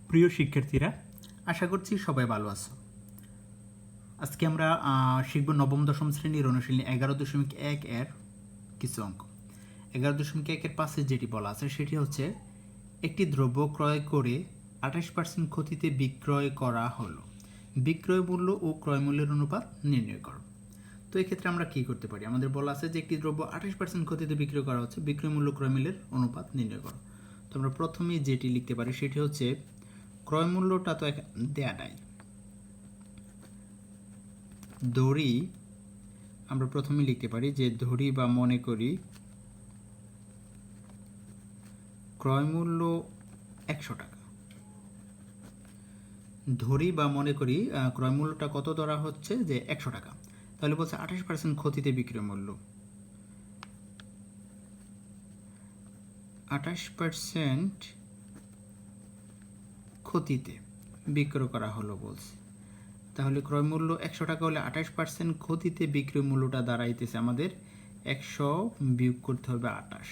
প্রিয় শিক্ষার্থীরা, আশা করছি সবাই ভালো আছো। আজকে আমরা শিখব নবম দশম শ্রেণীর অনুশীলনী 11.1 এর কিছু অঙ্ক। 11.1 এর পাশে যেটি বলা আছে সেটি হচ্ছে একটি দ্রব্য ক্রয় করে 28% ক্ষতিতে বিক্রয় করা হলো। বিক্রয় মূল্য ও ক্রয় মূল্যের অনুপাত নির্ণয় করো। তো এক্ষেত্রে আমরা কি করতে পারি? আমাদের বলা আছে যে একটি দ্রব্য 28% ক্ষতিতে বিক্রয় করা হচ্ছে, বিক্রয় মূল্য ক্রয় মূল্যের অনুপাত নির্ণয় করো। তো আমরা প্রথমেই যেটি লিখতে পারি সেটি হচ্ছে ক্রয় মূল্যটা তো দেয়া নাই। ধরি আমরা প্রথমে লিখতে পারি যে ধরি বা মনে করি ক্রয় মূল্য 100 টাকা। ধরি বা মনে করি ক্রয় মূল্যটা কত ধরা হচ্ছে যে 100 টাকা। তাহলে বলছে 28% ক্ষতিতে বিক্রয় মূল্য, 28% ক্ষতিতে বিক্রয় করা হলো বলছে। তাহলে ক্রয় মূল্য 100 টাকা হলে 28% ক্ষতিতে বিক্রয় মূল্যটা দাঁড়াইতেছে আমাদের 100 বিয়োগ করতে হবে 28।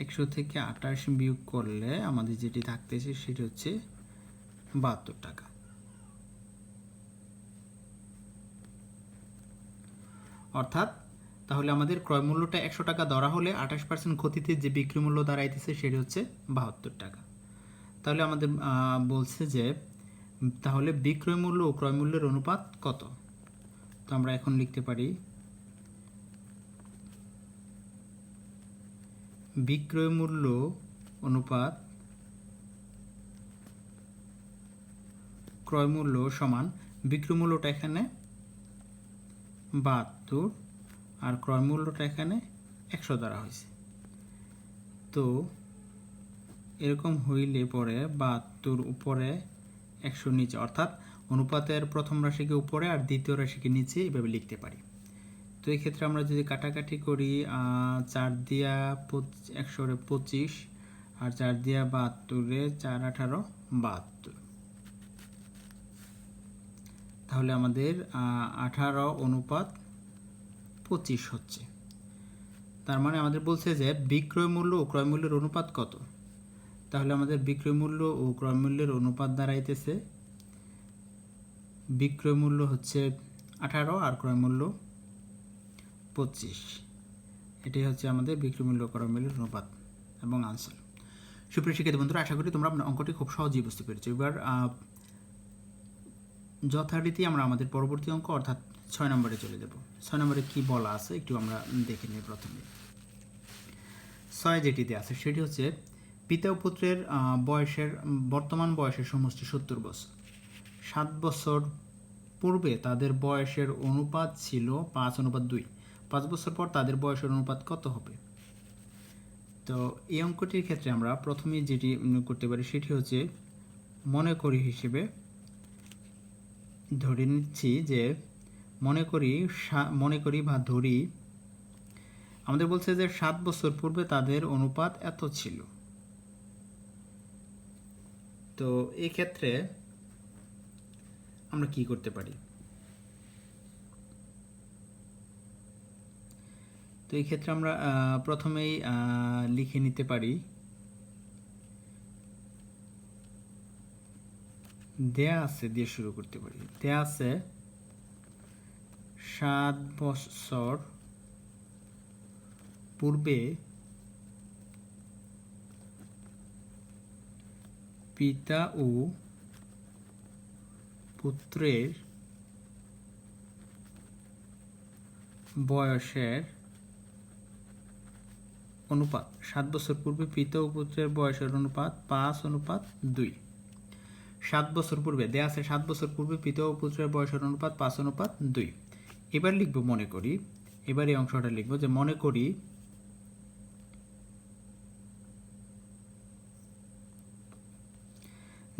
100 থেকে 28 বিয়োগ করলে আমাদের যেটি থাকতেছে সেটি হচ্ছে 72 টাকা। অর্থাৎ তাহলে আমাদের ক্রয় মূল্যটা 100 টাকা ধরা হলে 28% ক্ষতিতে যে বিক্রয় মূল্য দাঁড়াইতেছে সেটি হচ্ছে 72 টাকা। তাহলে আমাদের বলছে যে তাহলে বিক্রয় মূল্য ও ক্রয় মূল্যের অনুপাত কত? তো আমরা এখন লিখতে পারি বিক্রয় মূল্য অনুপাত ক্রয় মূল্য সমান, বিক্রয় মূল্যটা এখানে 72 আর ক্রয় মূল্যটা এখানে 100 ধরা হয়েছে। তো এরকম হইলে পরে 72 উপরে 100 নিচে, অর্থাৎ অনুপাতের প্রথম রাশিকে উপরে আর দ্বিতীয় রাশিকে নিচে এভাবে লিখতে পারি। তো এই ক্ষেত্রে আমরা যদি কাটাকাটি করি 4 দিয়া 100 25 আর 4 দিয়া 72 4 18 72, তাহলে আমাদের 18 অনুপাত 25 হচ্ছে। তার মানে আমাদের বলছে যে বিক্রয় মূল্য ও ক্রয় মূল্যের অনুপাত কত? তাহলে আমাদের বিক্রয় মূল্য ও ক্রয় মূল্যের অনুপাত দাঁড়াইতেছে, বিক্রয় মূল্য হচ্ছে 18 আর ক্রয় মূল্য 25। এটাই হচ্ছে আমাদের বিক্রয় মূল্য ক্রয় মূল্যের অনুপাত এবং আনসার। সুপ্রিয় শিক্ষার্থী বন্ধুরা, আশা করি তোমরা অঙ্কটি খুব সহজেই বুঝতে পেরেছো। এবার যথারীতি আমরা আমাদের পরবর্তী অঙ্ক অর্থাৎ 6 নম্বরে চলে যাব। 6 নম্বরে কি বলা আছে একটু আমরা দেখে নিই। প্রথমে 6 যেটিতে আছে সেটি হচ্ছে পিতা ও পুত্রের বর্তমান বয়সের সমষ্টি 70 বছর। 7 বছর পূর্বে তাদের বয়সের অনুপাত ছিল 5:2। 5 বছর পর তাদের বয়সের অনুপাত কত হবে? তো এই অঙ্কটির ক্ষেত্রে আমরা প্রথমেই যেটি করতে পারি সেটি হচ্ছে মনে করি হিসেবে ধরে নিচ্ছি যে মনে করি বা ধরি আমাদের বলছে যে 7 বছর পূর্বে তাদের অনুপাত এত ছিল। তো এই ক্ষেত্রে আমরা কি করতে পারি? তো এই ক্ষেত্রে আমরা প্রথমেই লিখে নিতে পারি দেয়া আছে দিয়ে শুরু করতে পারি। দেয়া আছে 7 বছর পূর্বে পিতা ও পুত্রের বয়সের অনুপাত, 7 বছর পূর্বে পিতা ও পুত্রের বয়সের অনুপাত 5:2। 7 বছর পূর্বে দেয়া আছে 7 বছর পূর্বে পিতা ও পুত্রের বয়সের অনুপাত 5:2। এবার লিখব মনে করি, এবার এই অংশটা লিখব যে মনে করি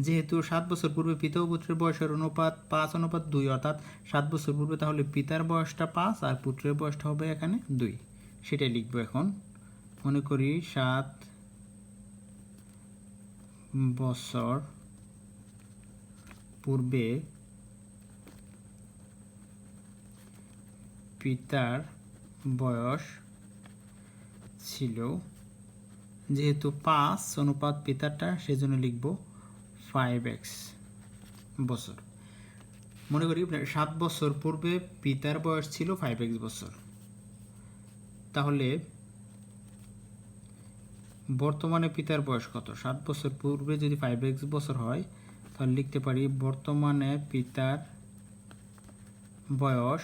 যেহেতু 7 বছর পূর্বে পিতা ও পুত্রের বয়সের অনুপাত 5:2, অর্থাৎ 7 বছর পূর্বে তাহলে পিতার বয়সটা 5 আর পুত্রের বয়সটা হবে এখানে 2, সেটাই লিখব। এখন মনে করি 7 বছর পূর্বে পিতার বয়স ছিল যেহেতু 5 অনুপাত পিতারটা, সেজন্য লিখব 5x বছর। মনে করি 7 বছর পূর্বে পিতার বয়স ছিল 5x বছর, তাহলে বর্তমানে পিতার বয়স কত? 7 বছর পূর্বে যদি 5x বছর হয়, তাহলে লিখতে পারি বর্তমানে পিতার বয়স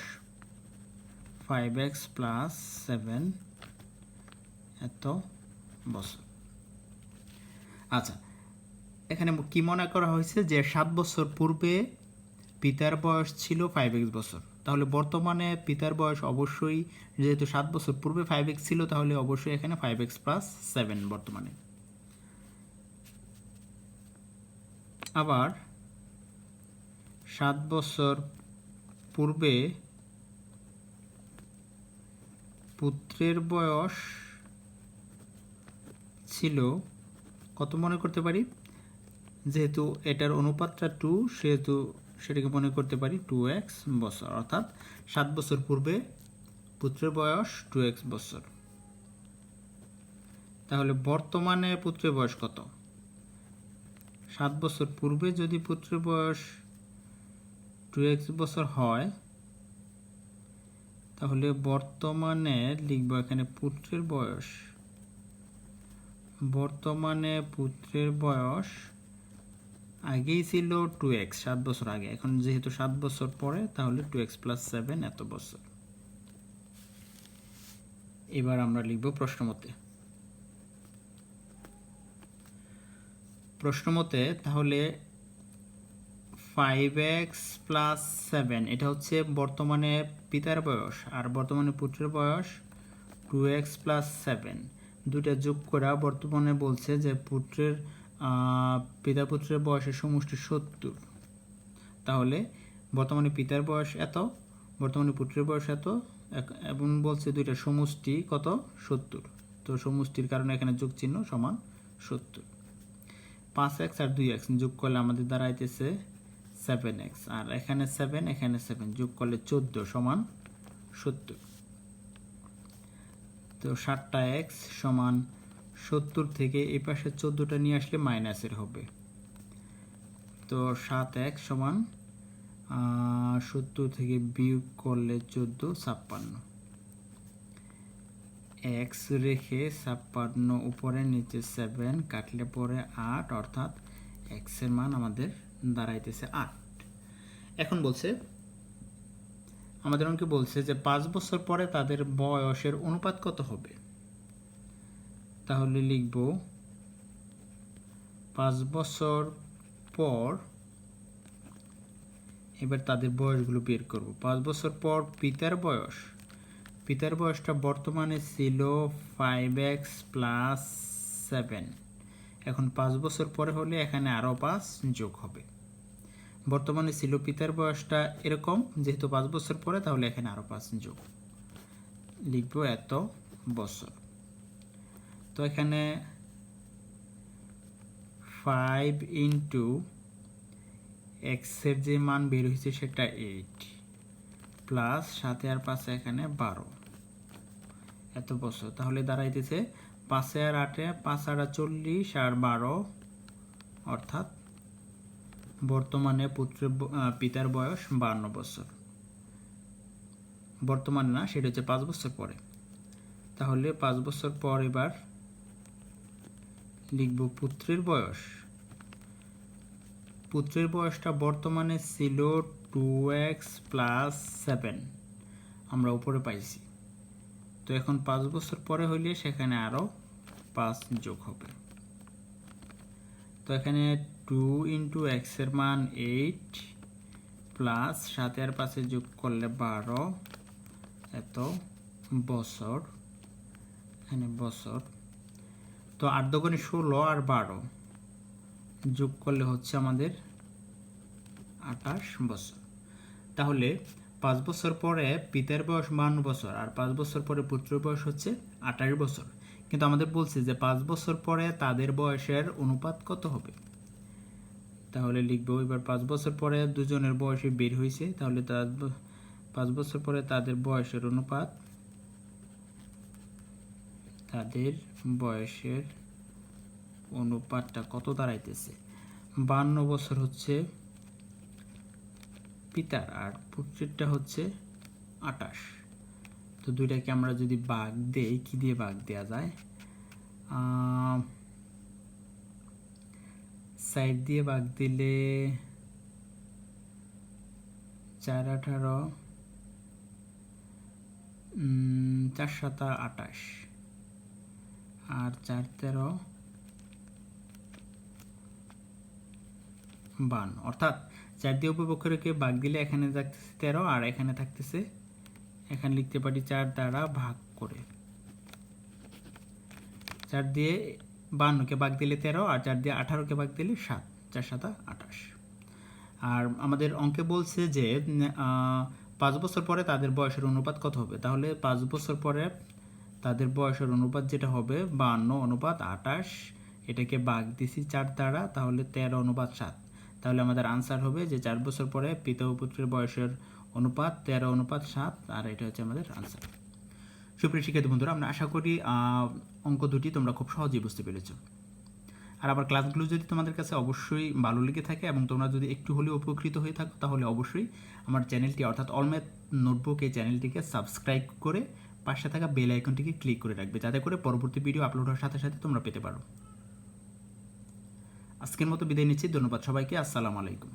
5x প্লাস 7 এত বছর। আচ্ছা, এখানে কি মনে করা হয়েছে যে 7 বছর পূর্বে পিতার বয়স ছিল 5x বছর, তাহলে বর্তমানে পিতার বয়স অবশ্যই, যেহেতু 7 বছর পূর্বে 5x ছিল, তাহলে অবশ্যই এখানে 5x প্লাস 7 বর্তমানে। আবার 7 বছর পূর্বে পুত্রের বয়স ছিল কত মনে করতে পারি? যেহেতু এটার অনুপাতটা 2, সেহেতু সেটাকে মনে করতে পারি 2x বছর, অর্থাৎ 7 বছর পূর্বে পুত্রের বয়স 2x বছর। তাহলে বর্তমানে পুত্রের বয়স কত? 7 বছর পূর্বে যদি পুত্রের বয়স 2x বছর হয়, তাহলে বর্তমানে লিখব এখানে পুত্রের বয়স, বর্তমানে পুত্রের বয়স আগেই ছিল 2x, 7 বছর আগে, এখন যেহেতু 7 বছর পরে, তাহলে 2x প্লাস 7 এত বছর। এবার আমরা লিখব প্রশ্নমতে। প্রশ্নমতে তাহলে 5x প্লাস 7 এটা হচ্ছে বর্তমানে পিতার বয়স, আর বর্তমানে পুত্রের বয়স 2x প্লাস 7, দুইটা যোগ করা বর্তমানে বলছে যে পুত্রের পিতা পুত্রের বয়সের সমষ্টি 70। তাহলে বর্তমানে পিতার বয়স এত, বর্তমানে পুত্রের বয়স এত, এবং বলছে দুইটা সমষ্টি কত? 70। তো সমষ্টির কারণে এখানে যোগ চিহ্ন সমান 70। 5x আর 2x যোগ করলে আমাদের দাঁড়াইতেছে 7x, আর এখানে 7 এখানে 7 যোগ করলে 14 সমান 70। তো 7টা x সমান 70 থেকে এই পাশে 14টা নিয়ে আসলে মাইনাসের হবে। তো 7x সমান 70 থেকে বিয়োগ করলে 14, 56। x রেখে 56 উপরে নিচে 7 কাটলে পরে 8, অর্থাৎ x এর মান আমাদের দাঁড়াইতেছে 8। এখন বলছে আমাদের অঙ্কে বলছে যে 5 বছর পরে তাদের বয়সের অনুপাত কত হবে? তাহলে লিখব 5 বছর পর, এবার তাদের বয়সগুলো বের করব। 5 বছর পর পিতার বয়স, পিতার বয়সটা বর্তমানে ছিল 5x প্লাস 7, এখন 5 বছর পরে হলে এখানে আরও 5 যোগ হবে। বর্তমানে ছিল পিতার বয়সটা এরকম, যেহেতু 5 বছর পরে, তাহলে এখানে আরও 5 যোগ লিখব এত বছর। তো এখানে 5 ইন্টু x এর যে মান বের হয়েছে সেটা 8, প্লাস 7 আর 5 এখানে 12 এত বছর। তাহলে দাঁড়াইতেছে 5 আর 8, 5 আর 40 আর 12, অর্থাৎ বর্তমানে পিতার বয়স 52 বছর। বর্তমানে না, সেটা হচ্ছে 5 বছর পরে। তাহলে 5 বছর পর এবার লিখব পুত্রের বয়স। পুত্রের বয়সটা বর্তমানে ছিল 2x প্লাস 7, আমরা উপরে পাইছি। তো এখন 5 বছর পরে হইলে সেখানে আরও 5 যোগ হবে। তো এখানে 2 ইন্টু এক্স এর মান 8, প্লাস 7 আর 5 যোগ করলে 12 এত বছর, এখানে বছর। তো 8 দুগুণে 16 আর 12 যোগ করলে হচ্ছে আমাদের 28 বছর। তাহলে 5 বছর পরে পিতার বয়স 52 বছর, আর 5 বছর পরে পুত্রের বয়স হচ্ছে 28 বছর, কিন্তু আমাদের বলছে যে 5 বছর পরে তাদের বয়সের অনুপাত কত হবে। তাহলে লিখবো এবার 5 বছর পরে দুজনের বয়সে বের হয়েছে, তাহলে 5 বছর পরে তাদের বয়সের অনুপাত, তাদের বয়সের অনুপাতটা কত দাঁড়াইতেছে, 52 বছর হচ্ছে পিতার আর পুত্রেরটা হচ্ছে 28। তো দুইটাকে আমরা যদি ভাগ দেই, কি দিয়ে ভাগ দেওয়া যায়, 60 দিয়ে ভাগ দিলে 4 18, 4 7 28 আর 4 13 52, অর্থাৎ 4 দিয়ে উপপক্ষকে ভাগ দিলে এখানে থাকতেছে 13 আর এখানে থাকতেছে, এখানে লিখতে পারি 4 দ্বারা ভাগ করে। 4 দিয়ে 52কে ভাগ দিলে 13 আর 4 দিয়ে 18কে ভাগ দিলে 7, 4 7 28। আর আমাদের অঙ্কে বলছে যে 5 বছর পরে তাদের বয়সের অনুপাত কত হবে, তাহলে 5 বছর পরে তাদের বয়সের অনুপাত যেটা হবে 52 অনুপাত 28, এটাকে ভাগ দিছি 4 দ্বারা, তাহলে 13 অনুপাত 7। তাহলে আমাদের আনসার হবে যে 4 বছর পরে পিতা ও পুত্রের বয়সের অনুপাত 13 অনুপাত 7, আর এটা হচ্ছে আমাদের আনসার। সুপ্রিয় শিক্ষার্থী বন্ধুরা, আমরা আশা করি অঙ্ক দুটি তোমরা খুব সহজেই বুঝতে পেরেছো। আর আমার ক্লাসগুলো যদি তোমাদের কাছে অবশ্যই ভালো লেগে থাকে এবং তোমরা যদি একটু হলেও উপকৃত হয়ে থাকো, তাহলে অবশ্যই আমার চ্যানেলটি অর্থাৎ অল ম্যাথ নোটবুক এই চ্যানেলটিকে সাবস্ক্রাইব করে পাশে থাকা বেল আইকনটিকে ক্লিক করে রাখবে, যাতে করে পরবর্তী ভিডিও আপলোড হওয়ার সাথে সাথে তোমরা পেতে পারো। আজকের মতো বিদায় নিচ্ছি, ধন্যবাদ সবাইকে, আসসালামু আলাইকুম।